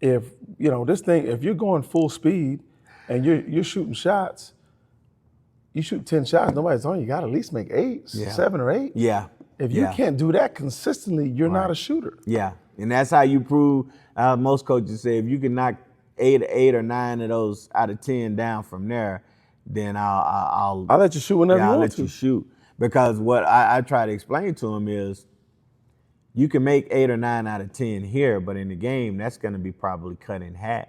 if you're going full speed and you're shooting shots, you shoot 10 shots, nobody's on you. Got to at least make 8, 7 or 8. Yeah. If you can't do that consistently, you're not a shooter. Yeah, and that's how you prove. Most coaches say, if you can knock 8 or 9 of those out of 10 down from there, then I'll let you shoot whenever you want I'll let to. you shoot. Because what I try to explain to them is, you can make 8 or 9 out of 10 here, but in the game, that's going to be probably cut in half,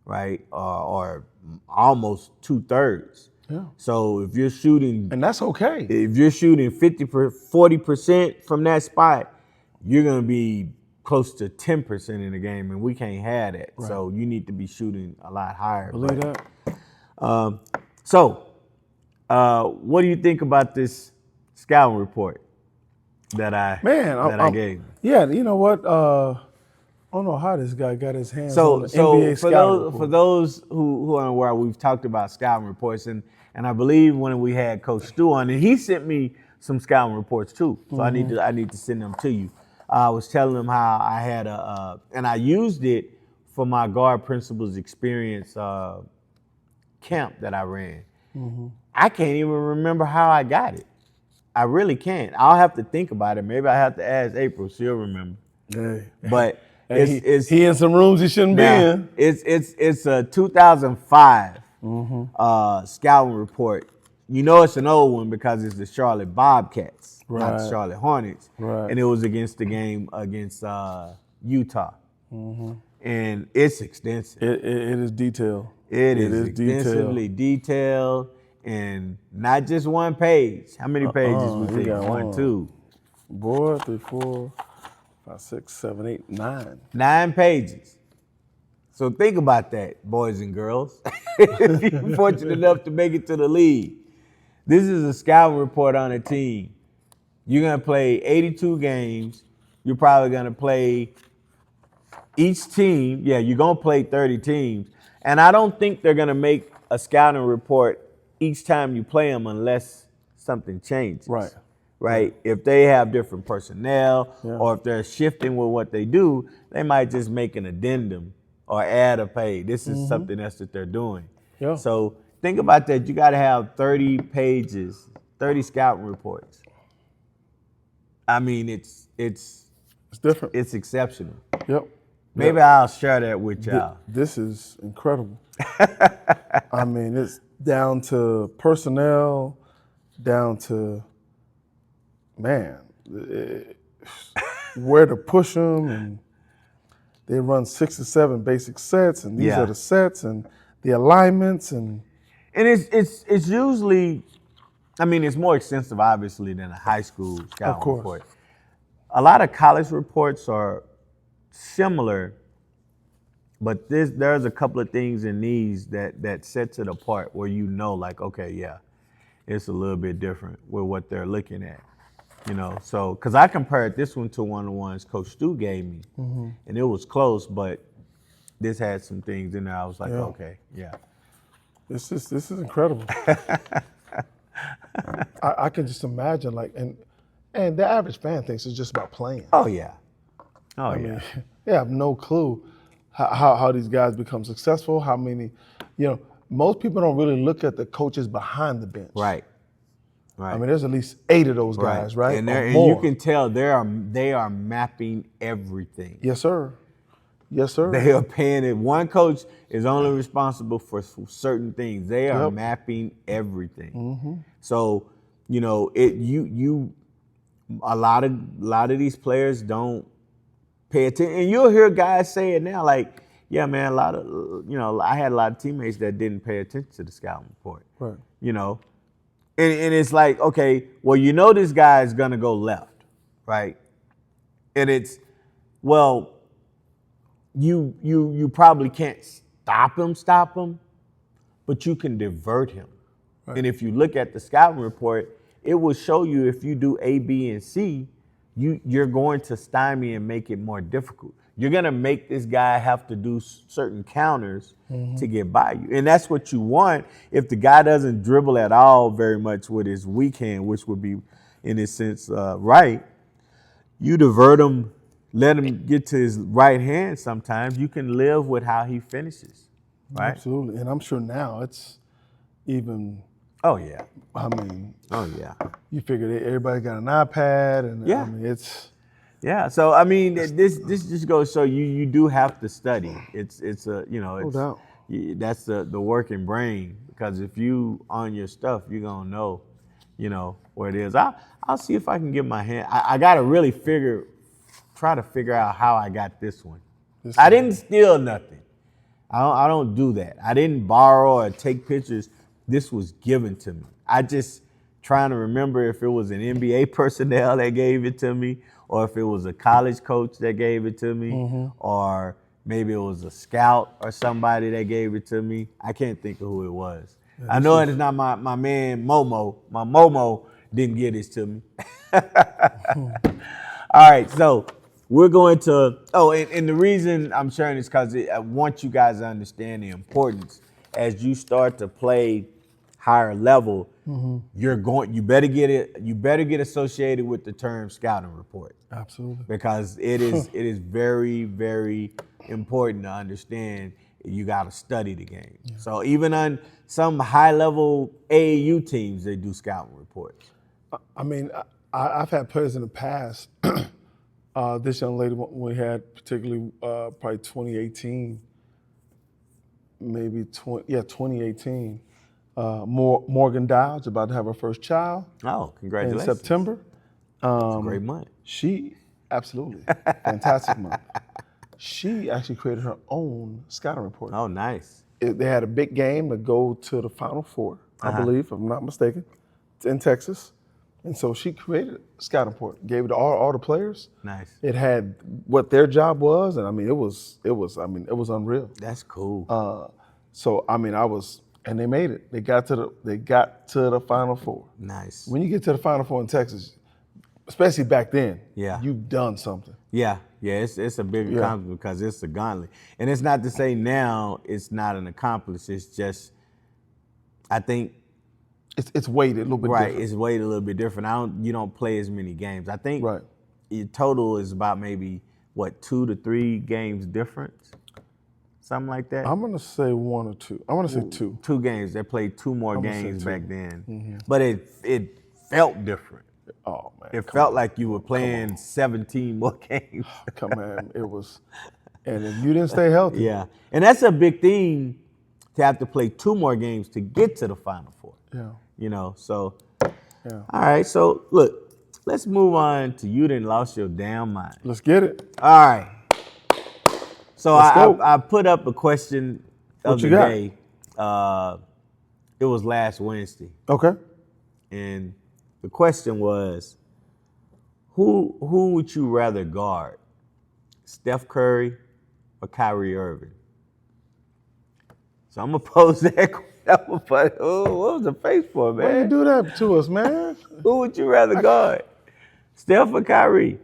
right? Or almost 2/3. Yeah. So if you're shooting, And that's okay. if you're shooting 40% from that spot, you're going to be close to 10% in the game, and we can't have that. Right. So you need to be shooting a lot higher. Believe that. What do you think about this scouting report that I gave? Yeah, you know what? I don't know how this guy got his hands on the So NBA scouting report. for those who are unaware, we've talked about scouting reports, and I believe when we had Coach Stu on, and he sent me some scouting reports too. So I need to send them to you. I was telling him how I had and I used it for my guard principles experience camp that I ran. I can't even remember how I got it. I really can't. I'll have to think about it. Maybe I have to ask April. She'll remember. Hey. But Hey, it's he in some rooms he shouldn't be in. It's a 2005 scouting report. It's an old one because it's the Charlotte Bobcats, not the Right. Charlotte Hornets. Right. And it was against the game against Utah. And it's extensive. It is detailed. It is extensively detailed, and not just one page. How many pages we you think? got 1, one. 2. Boy, 3, 4, 5, 6, 7, 8, 9. 9 pages. So think about that, boys and girls. If you're fortunate enough to make it to the league. This is a scouting report on a team. You're going to play 82 games. You're probably going to play each team. Yeah, you're going to play 30 teams. And I don't think they're going to make a scouting report each time you play them unless something changes. Right? If they have different personnel or if they're shifting with what they do, they might just make an addendum or add a page. This is something else that they're doing. Yeah. So think about that. You got to have 30 pages, 30 scouting reports. I mean, it's different. It's exceptional. Yep. Maybe I'll share that with y'all. This is incredible. I mean, it's down to personnel, down to, man, where to push them, and they run 6 or 7 basic sets, and these are the sets and the alignments, and it's usually, I mean, it's more extensive, obviously, than a high school scouting report. A lot of college reports are similar, but there's a couple of things in these that sets it apart where you know, like, okay, yeah, it's a little bit different with what they're looking at, you know. So, because I compared this one to one of the ones Coach Stu gave me, and it was close, but this had some things in there. I was like, okay, yeah. This is incredible. I can just imagine, like, and the average fan thinks it's just about playing. Oh yeah. I mean, they have no clue how these guys become successful, how many, most people don't really look at the coaches behind the bench. Right. I mean, there's at least 8 of those guys, right? And you can tell they are mapping everything. Yes, sir. Yes, sir. They are paying it. One coach is only responsible for certain things. They are mapping everything. So, a lot of these players don't pay attention. And you'll hear guys say it now, like, yeah, man, I had a lot of teammates that didn't pay attention to the scouting report. Right. And it's like, okay, well, this guy is gonna go left, right? And it's, well, you probably can't stop him, but you can divert him. Right. And if you look at the scouting report, it will show you if you do A, B, and C, you're going to stymie and make it more difficult. You're gonna make this guy have to do certain counters to get by you. And that's what you want. If the guy doesn't dribble at all very much with his weak hand, which would be, in a sense, right, you divert him, let him get to his right hand sometimes. You can live with how he finishes, right? Absolutely. And I'm sure now it's even... Oh, yeah. I mean... Oh, yeah. You figure that everybody got an iPad, and yeah. I mean, it's... Yeah, so I mean, this just goes to show you do have to study. It's a, No doubt. That's the working brain, because if you on your stuff, you're gonna know, where it is. I'll see if I can get my hand. I gotta really try to figure out how I got this one. I didn't steal nothing. I don't do that. I didn't borrow or take pictures. This was given to me. I just trying to remember if it was an NBA personnel that gave it to me, or if it was a college coach that gave it to me, or maybe it was a scout or somebody that gave it to me. I can't think of who it was. Yeah, I know it is not my man Momo. My Momo didn't get this to me. All right, so we're going to, and the reason I'm sharing this because I want you guys to understand the importance as you start to play higher level. You better get associated with the term scouting report. Absolutely. Because it is very, very important to understand you got to study the game. Yeah. So even on some high level AAU teams, they do scouting reports. I mean, I've had players in the past. This young lady we had, particularly probably 2018, maybe 2018. Morgan Dowd's about to have her first child. Oh, congratulations. In September. It's a great month. Absolutely, fantastic month. She actually created her own scouting report. Oh, nice. They had a big game to go to the Final Four, I believe, if I'm not mistaken. It's in Texas. And so she created a scouting report, gave it to all the players. Nice. It had what their job was, and I mean, it was unreal. That's cool. And they made it. They got to the Final Four. Nice. When you get to the Final Four in Texas, especially back then, yeah, you've done something. Yeah. It's a big accomplishment because it's a gauntlet. And it's not to say now it's not an accomplishment. It's just, I think it's weighted a little bit different. Right, it's weighted a little bit different. You don't play as many games. I think your total is about maybe 2 to 3 games difference. something like that. I'm gonna say 1 or 2. I'm gonna say 2. 2 games. They played 2 more I'm gonna say games 2. back then, but it felt different. Oh man, It felt like you were playing 17 more games. come on, it was. And if you didn't stay healthy, Yeah, and that's a big thing to have to play 2 more games to get to the Final Four. yeah, You know, so yeah. all right. So look, let's move on to you done lost your damn mind. Let's get it. All right. So Let's go. I put up a question of What you the got? day. It was last Wednesday, Okay. and the question was, who would you rather guard, Steph Curry or Kyrie Irving? So I'm gonna pose that question. What was the face for, man? Why you do that to us, man? Who would you rather guard, Steph or Kyrie?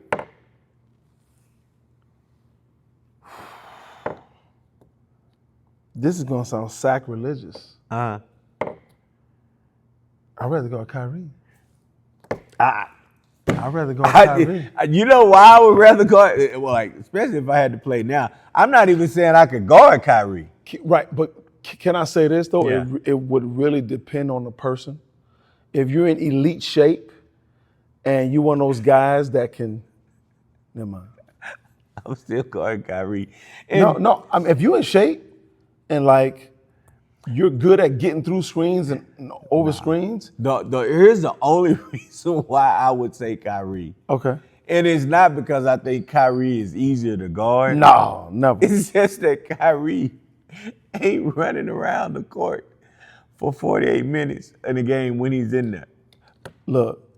This is gonna sound sacrilegious. Uh-huh. I'd rather go with Kyrie. I, I'd rather go with Kyrie. you know why I would rather guard? Well, like, especially if I had to play now. I'm not even saying I could guard Kyrie. Right, but can I say this though? Yeah. It would really depend on the person. If you're in elite shape and you one of those guys that can, never mind. I'm still guarding Kyrie. And No. I mean, if you're in shape and like you're good at getting through screens and over screens. Here's the only reason why I would say Kyrie. Okay. And it's not because I think Kyrie is easier to guard. No, never. It's just that Kyrie ain't running around the court for 48 minutes in a game when he's in there. Look,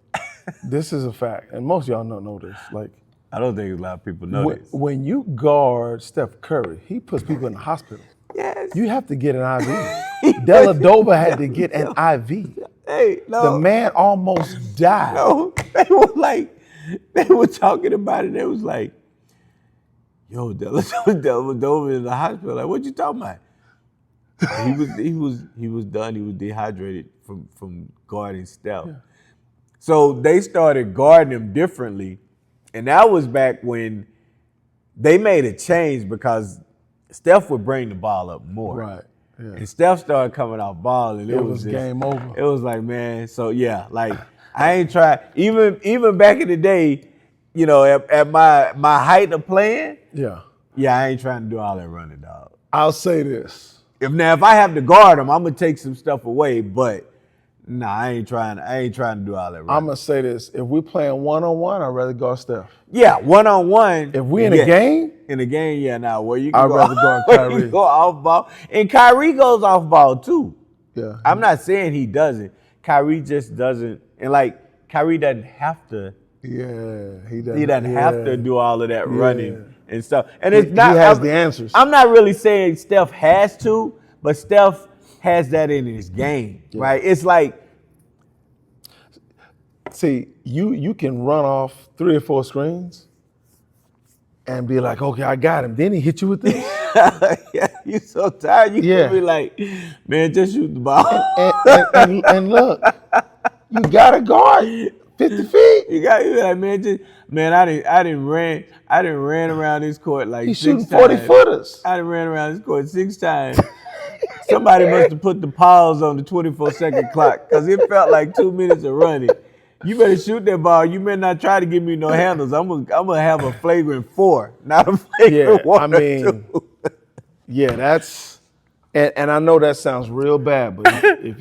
this is a fact, and most of y'all don't know this. Like, I don't think a lot of people know this. when you guard Steph Curry, he puts people in the hospital. Yes. You have to get an IV. Dellavedova had to get an IV. Hey, no. The man almost died. No, they were talking about it. They was like, yo, Dellavedova in the hospital. Like, what you talking about? He was done. He was dehydrated from guarding Steph. Yeah. So they started guarding him differently. And that was back when they made a change because Steph would bring the ball up more. Right. Yeah. And Steph started coming off ball, and it was just, game over. It was like, man, so yeah, like I ain't trying. Even back in the day, you know, at my height of playing, yeah, I ain't trying to do all that running, dog. I'll say this: if I have to guard him, I'm gonna take some stuff away, but nah, I ain't trying to do all that running. I'm gonna say this: if we're playing 1-on-1, I'd rather guard Steph. Yeah, 1-on-1. If we in a game. In the game, yeah, now where you can I'd rather guard Kyrie. You go off ball. And Kyrie goes off ball too. Yeah. I'm not saying he doesn't. Kyrie just doesn't. And like Kyrie doesn't have to. Yeah, he doesn't. He doesn't have to do all of that running and stuff. And it's He not. has the answers. I'm not really saying Steph has to, but Steph has that in his game, right? It's like. See, you can run off 3 or 4 screens and be like, okay, I got him. Then he hit you with this. Yeah, you so tired. You can be like, man, just shoot the ball. And look, you gotta guard 50 feet. You be like, man, I didn't ran around this court like He's 6 shooting 40-footers. I didn't ran around this court 6 times. Somebody must have put the pause on the 24-second clock because it felt like 2 minutes of running. You better shoot that ball. You better not try to give me no handles. I'm gonna have a flagrant 4, not a flagrant 1. I mean, yeah, that's and I know that sounds real bad, but if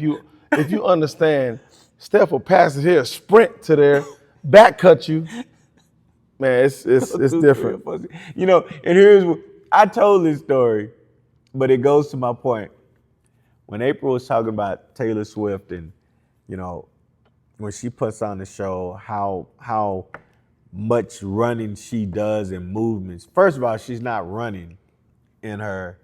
you understand, Steph will pass it here, sprint to there, back cut you. Man, it's different. You know, and here's what I told this story, but it goes to my point. When April was talking about Taylor Swift and, you know, when she puts on the show, how much running she does and movements. First of all, she's not running in her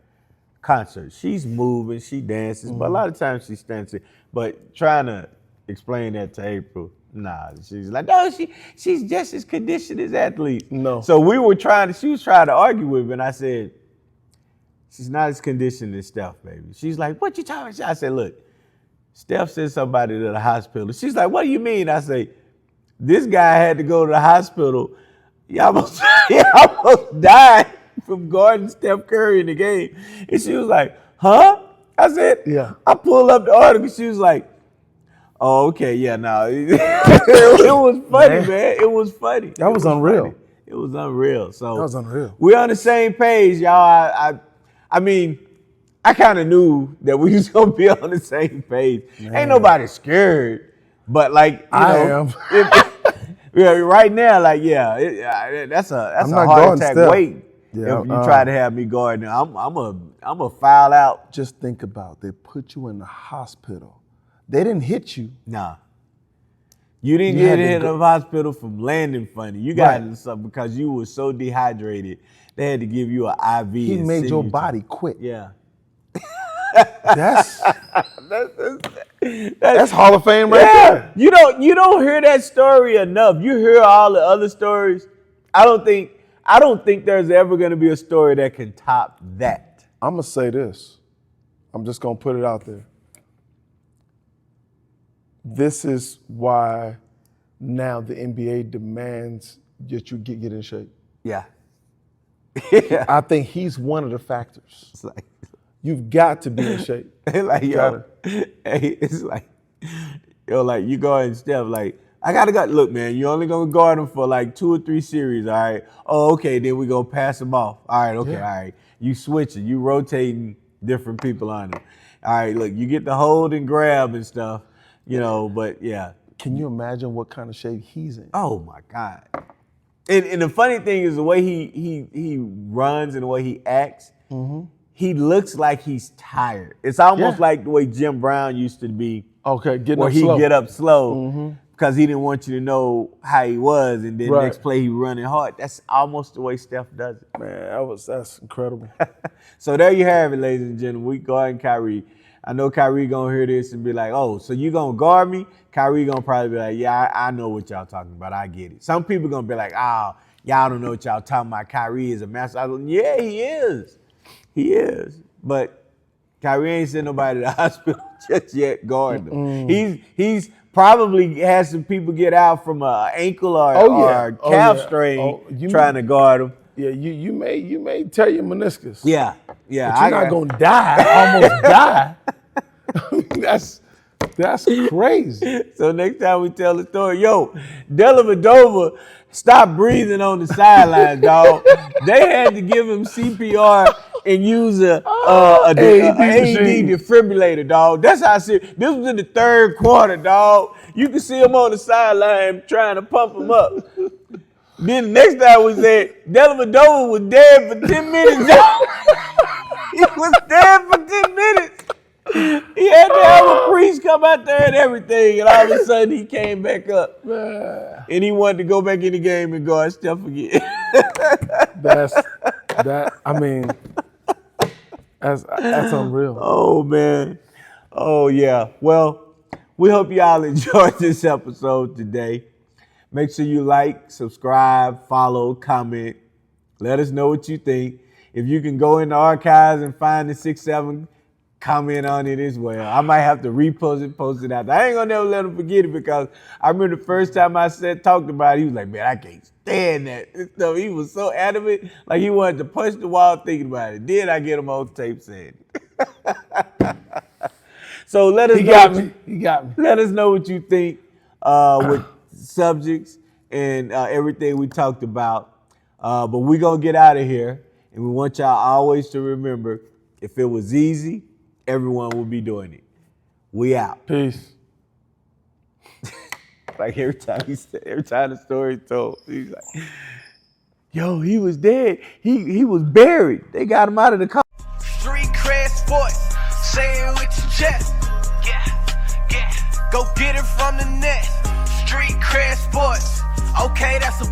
concert. She's moving, she dances, but a lot of times she stands there. But trying to explain that to April, nah, she's like, no, she's just as conditioned as athletes. No. So she was trying to argue with me, and I said, she's not as conditioned as Steph, baby. She's like, what you talking about? I said, look, Steph sent somebody to the hospital. She's like, what do you mean? I say, this guy had to go to the hospital. He almost died from guarding Steph Curry in the game. And she was like, huh? I said, Yeah. I pulled up the article. She was like, oh, okay, yeah, no. It was funny, man. It was funny. That was unreal. Funny. It was unreal. So That was unreal. we're on the same page, y'all. I mean, I kind of knew that we was gonna be on the same page. Man. Ain't nobody scared, but like I am. Yeah, right now, like that's a not heart guarding attack Steph. wait. Yeah, if you try to have me guarding, I'm a foul out. Just think about it. They put you in the hospital. They didn't hit you. Nah. You didn't You get had to hit in go- the hospital from landing funny. You got Right. in something because you were so dehydrated. They had to give you an IV. He and made send your you to- body quit. Yeah. That's Hall of Fame right there. You don't hear that story enough. You hear all the other stories. I don't think there's ever going to be a story that can top that. I'm gonna say this. I'm just gonna put it out there. This is why now the NBA demands that you get in shape. Yeah. Yeah. I think he's one of the factors. It's like, You've got to be in shape. like You yo, hey, it's like, yo, like you go and Steph, like, I gotta go. Look, man, you only gonna guard him for like 2 or 3 series, all right? Oh, okay, then we gonna pass him off. All right, okay, Yeah. all right. You switching, you rotating different people on him. All right, look, you get the hold and grab and stuff, but yeah. Can you imagine what kind of shape he's in? Oh my God. And the funny thing is the way he runs and the way he acts, he looks like he's tired. It's almost Yeah. like the way Jim Brown used to be, Okay, getting where up he'd slow. get up slow because he didn't want you to know how he was, and then Right. next play he running hard. That's almost the way Steph does it. Man, that's incredible. So there you have it, ladies and gentlemen. We guarding Kyrie. I know Kyrie gonna hear this and be like, oh, so you gonna guard me? Kyrie gonna probably be like, yeah, I know what y'all talking about. I get it. Some people gonna be like, oh, y'all don't know what y'all talking about. Kyrie is a master. Yeah, he is. He is. But Kyrie ain't sent nobody to the hospital just yet guarding him. He's probably had some people get out from an ankle or calf strain trying to guard him. Yeah, you may tear your meniscus. Yeah. But you're not gonna die, almost die. That's crazy. So next time we tell the story, yo, Dellavedova stopped breathing on the sidelines, dog. They had to give him CPR and use a AED defibrillator, dog. That's how serious. This was in the 3rd quarter, dog. You can see him on the sideline trying to pump him up. Then the next time we said Dellavedova was dead for 10 minutes, dog. He was dead for 10 minutes. He had to have a priest come out there and everything, and all of a sudden he came back up. And he wanted to go back in the game and guard Steph again. That's unreal. Oh, man. Oh, yeah. Well, we hope y'all enjoyed this episode today. Make sure you like, subscribe, follow, comment. Let us know what you think. If you can go in the archives and find the 6-7, comment on it as well. I might have to repost it, post it out. I ain't gonna never let him forget it because I remember the first time I talked about it, he was like, man, I can't stand that. So he was so adamant, like he wanted to punch the wall thinking about it. Then I get him on tape saying it. So let us He got me. Let us know what you think with subjects and everything we talked about. But we're going to get out of here. And we want y'all always to remember, if it was easy, everyone would be doing it. We out. Peace. Like every time the story told, he's like, yo, he was dead. He was buried. They got him out of the car. Street cred sports, say it with your chest. Yeah. Go get it from the net. Street cred sports, okay, that's a